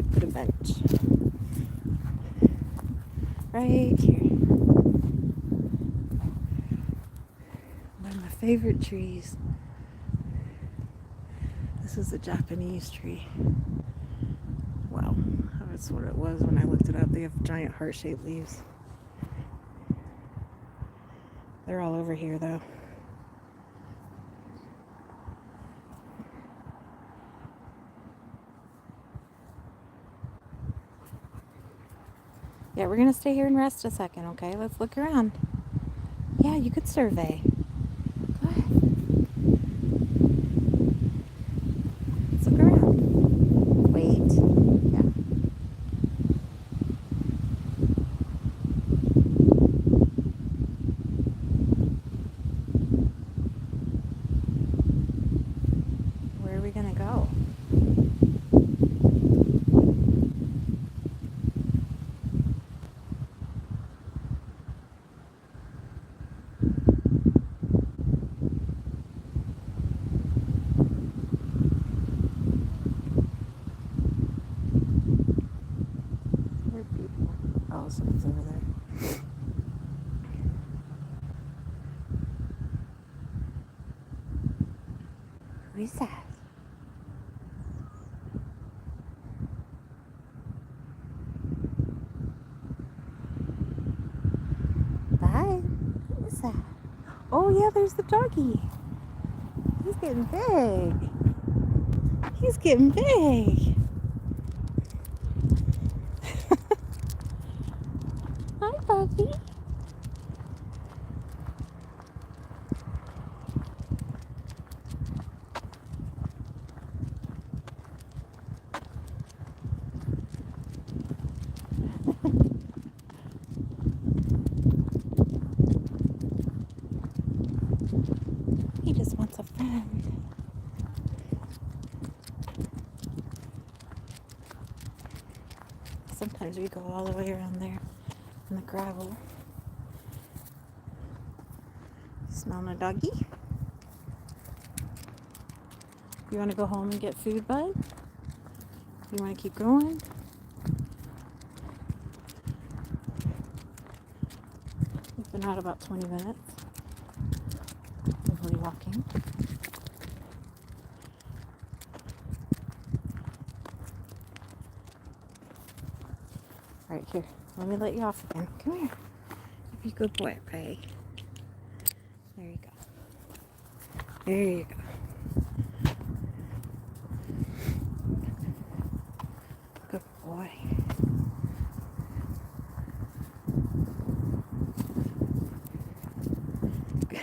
would put a bench. Right here. One of my favorite trees. This is a Japanese tree. Well, that's what it was when I looked it up. They have giant heart-shaped leaves. They're all over here though. Yeah, we're gonna stay here and rest a second, okay? Let's look around. Yeah, you could survey. Go ahead. Let's look around. Wait. Yeah. Where are we gonna go? Where are people? Oh, someone's over there. Who is that? Bye. Who is that? Oh yeah, there's the doggy. He's getting big. He's getting big. Hi, puppy. He just wants a friend. Sometimes we go all the way around there in the gravel. Smelling a doggy? You want to go home and get food, bud? You want to keep going? We've been out about 20 minutes. Hopefully walking. Alright, here. Let me let you off again. Come here. Be a good boy, okay? There you go. There you go. Good boy.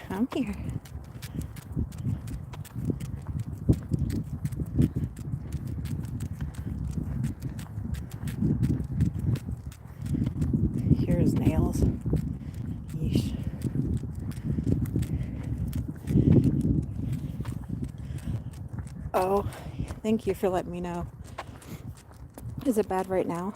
Come here. Here's nails. Yeesh. Oh, thank you for letting me know. Is it bad right now?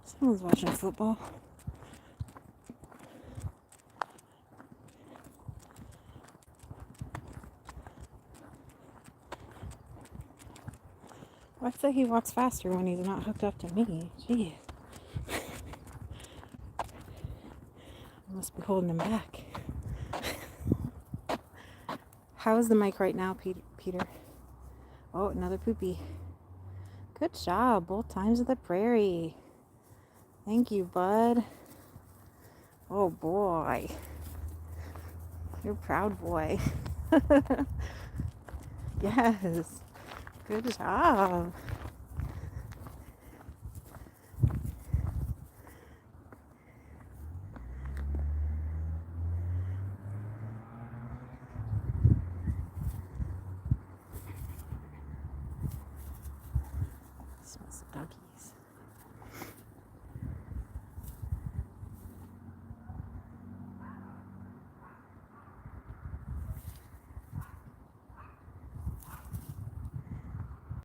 Someone's watching football. Why say he walks faster when he's not hooked up to me? Jeez. I must be holding him back. How is the mic right now, Peter? Oh, another poopy. Good job. Both times of the prairie. Thank you, bud. Oh, boy. You're a proud boy. Yes. Good job. Smells like doggy.